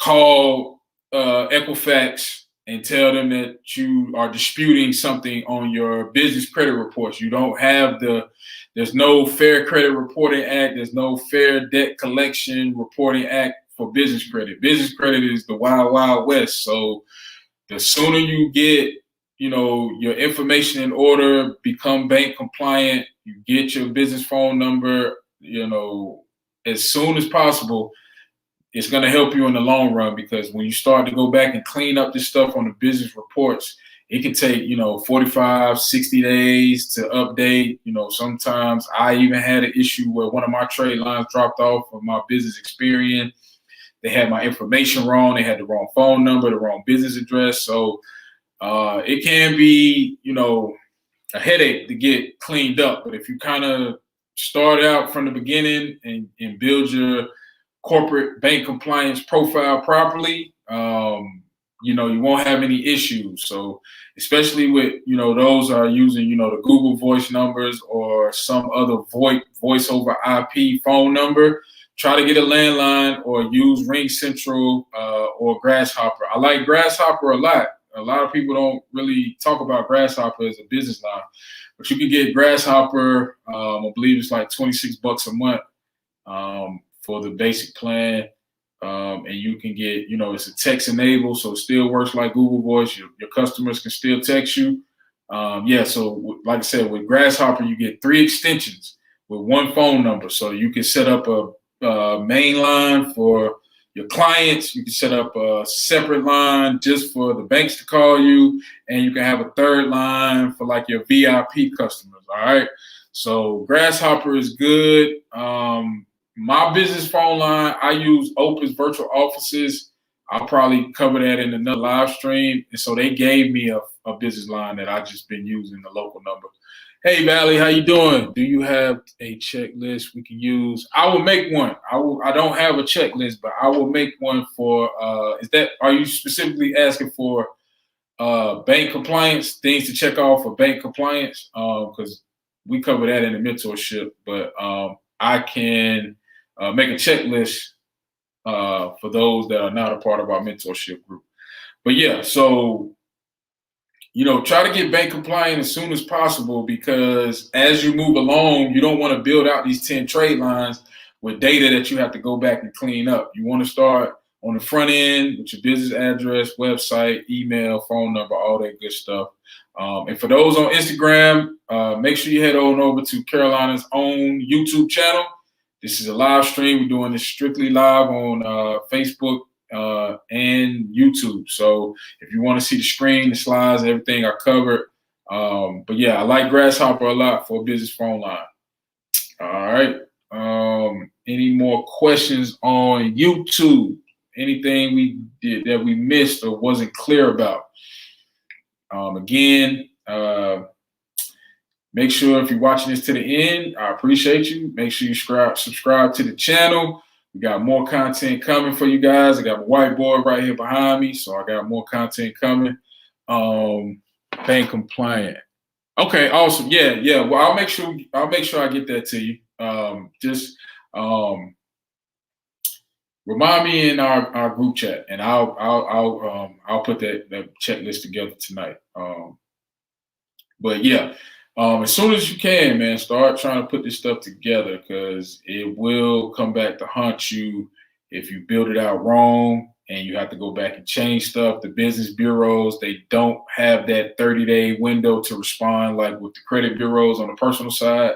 call Equifax and tell them that you are disputing something on your business credit reports. You don't have there's no Fair Credit Reporting Act. There's no Fair Debt Collection Reporting Act for business credit. Business credit is the wild, wild west. So the sooner you get, your information in order, become bank compliant, you get your business phone number, as soon as possible, it's going to help you in the long run, because when you start to go back and clean up this stuff on the business reports, it can take, 45, 60 days to update. Sometimes I even had an issue where one of my trade lines dropped off of my business experience. They had my information wrong. They had the wrong phone number, the wrong business address. So it can be, a headache to get cleaned up. But if you kind of start out from the beginning and build your corporate bank compliance profile properly, you won't have any issues. So especially with, those are using, the Google Voice numbers or some other voice over IP phone number, try to get a landline or use Ring Central or Grasshopper. I like Grasshopper a lot. A lot of people don't really talk about Grasshopper as a business line, but you can get Grasshopper. I believe it's like $26 a month for the basic plan. And you can get, it's a text enabled, so it still works like Google Voice. Your customers can still text you. So like I said, with Grasshopper, you get 3 extensions with one phone number. So you can set up a main line for your clients. You can set up a separate line just for the banks to call you. And you can have a third line for like your VIP customers. All right. So Grasshopper is good. My business phone line, I use Opus Virtual Offices. I'll probably cover that in another live stream. And so they gave me a business line that I just been using, the local number. Hey, Valley, how you doing? Do you have a checklist we can use? I will make one. I don't have a checklist, but I will make one for, are you specifically asking for bank compliance, things to check off for bank compliance? Because we cover that in the mentorship, but I can make a checklist for those that are not a part of our mentorship group. But yeah, so try to get bank compliant as soon as possible, because as you move along, you don't want to build out these 10 trade lines with data that you have to go back and clean up. You want to start on the front end with your business address, website, email, phone number, all that good stuff. And for those on Instagram, make sure you head on over to Carolina's own YouTube channel. This is a live stream. We're doing this strictly live on Facebook and YouTube. So if you want to see the screen, the slides, everything I covered. But yeah, I like Grasshopper a lot for a business phone line. All right. Any more questions on YouTube? Anything we did that we missed or wasn't clear about? Again, make sure if you're watching this to the end, I appreciate you. Make sure you subscribe to the channel. We got more content coming for you guys. I got my whiteboard right here behind me, so I got more content coming. Bank compliant. Okay, awesome. Yeah. Well, I'll make sure I get that to you. Just remind me in our group chat, and I'll put that checklist together tonight. But yeah. As soon as you can, man, start trying to put this stuff together, because it will come back to haunt you if you build it out wrong and you have to go back and change stuff. The business bureaus, they don't have that 30-day window to respond like with the credit bureaus on the personal side.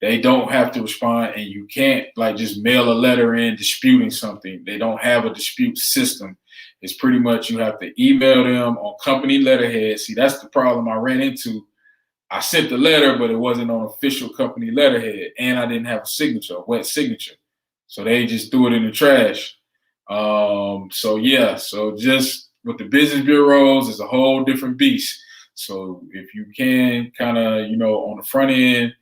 They don't have to respond, and you can't just mail a letter in disputing something. They don't have a dispute system. It's pretty much you have to email them on company letterhead. See, that's the problem I ran into. I sent the letter, but it wasn't on official company letterhead, and I didn't have a wet signature. So they just threw it in the trash. So just with the business bureaus, it's a whole different beast. So if you can kind of, on the front end,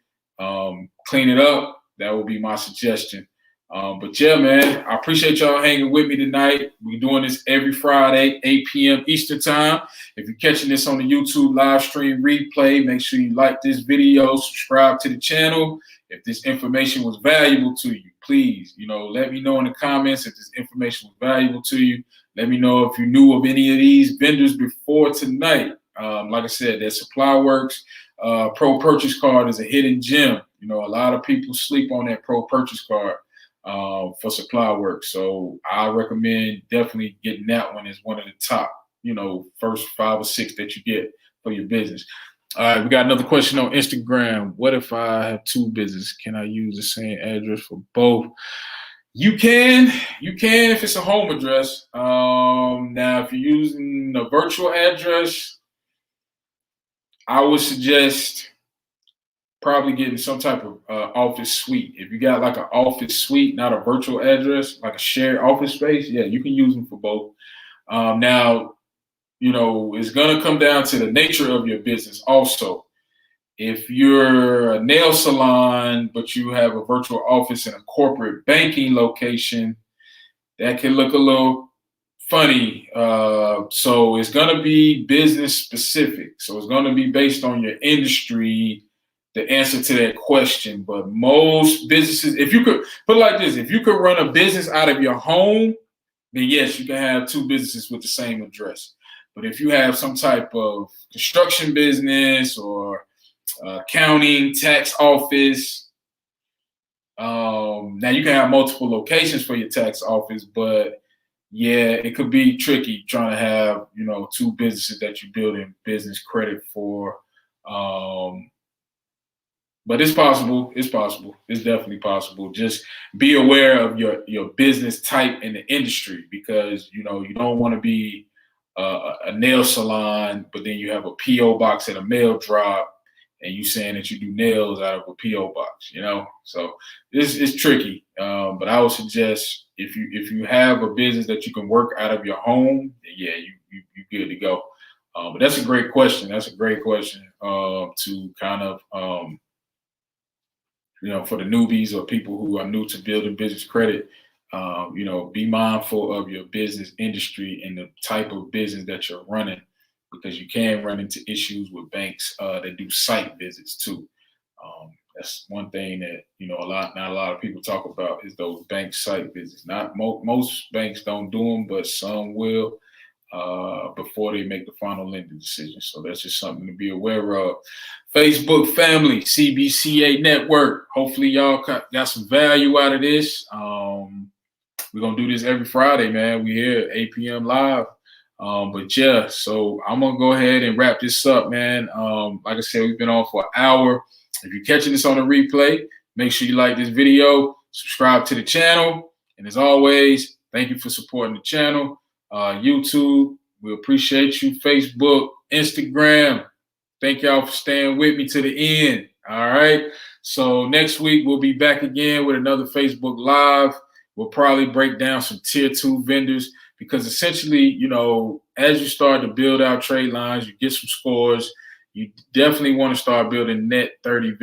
clean it up, that would be my suggestion. But yeah, man, I appreciate y'all hanging with me tonight. We're doing this every Friday, 8 p.m. Eastern time. If you're catching this on the YouTube live stream replay, make sure you like this video, subscribe to the channel. If this information was valuable to you, please, let me know in the comments if this information was valuable to you. Let me know if you knew of any of these vendors before tonight. Like I said, their Supply Works Pro Purchase Card is a hidden gem. A lot of people sleep on that Pro Purchase Card for Supply Works. So I recommend definitely getting that one as one of the top, first 5 or 6 that you get for your business. All right, we got another question on Instagram. What if I have 2 businesses? Can I use the same address for both? You can if it's a home address. Now, if you're using a virtual address, I would suggest probably getting some type of office suite. If you got an office suite, not a virtual address, like a shared office space, yeah, you can use them for both. Now, it's going to come down to the nature of your business also. If you're a nail salon, but you have a virtual office in a corporate banking location, that can look a little funny. So it's going to be business specific. So it's going to be based on your industry, the answer to that question. But most businesses, if you could put it like this, if you could run a business out of your home, then yes, you can have 2 businesses with the same address. But if you have some type of construction business or accounting, tax office, now you can have multiple locations for your tax office, but yeah, it could be tricky trying to have, 2 businesses that you're building business credit for. But it's possible. It's possible. It's definitely possible. Just be aware of your business type and the industry, because, you don't want to be a nail salon, but then you have a P.O. box and a mail drop, and you saying that you do nails out of a P.O. box, So it's tricky. But I would suggest if you have a business that you can work out of your home, yeah, you're good to go. But that's a great question. That's a great question to kind of, for the newbies or people who are new to building business credit. Be mindful of your business industry and the type of business that you're running, because you can run into issues with banks that do site visits too. That's one thing that, not a lot of people talk about is those bank site visits. Not most banks don't do them, but some will before they make the final lending decision. So that's just something to be aware of. Facebook family, CBCA network. Hopefully y'all got some value out of this. We're going to do this every Friday, man. We here at 8 p.m. live. But yeah, so I'm going to go ahead and wrap this up, man. Like I said, we've been on for an hour. If you're catching this on a replay, make sure you like this video, subscribe to the channel. And as always, thank you for supporting the channel. YouTube, we appreciate you. Facebook, Instagram, thank y'all for staying with me to the end. All right. So next week, we'll be back again with another Facebook Live. We'll probably break down some tier 2 vendors because essentially, as you start to build out trade lines, you get some scores. You definitely want to start building net 30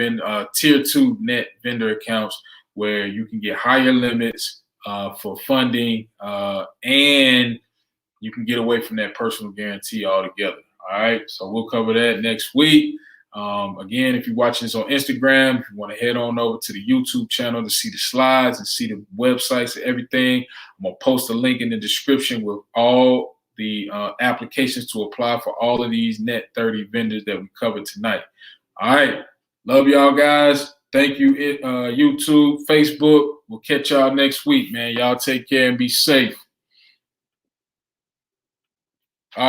tier 2 net vendor accounts where you can get higher limits for funding and you can get away from that personal guarantee altogether. All right. So we'll cover that next week. Again, if you're watching this on Instagram, if you want to head on over to the YouTube channel to see the slides and see the websites and everything, I'm going to post a link in the description with all the applications to apply for all of these net 30 vendors that we covered tonight. All right. Love y'all guys. Thank you, YouTube, Facebook. We'll catch y'all next week, man. Y'all take care and be safe.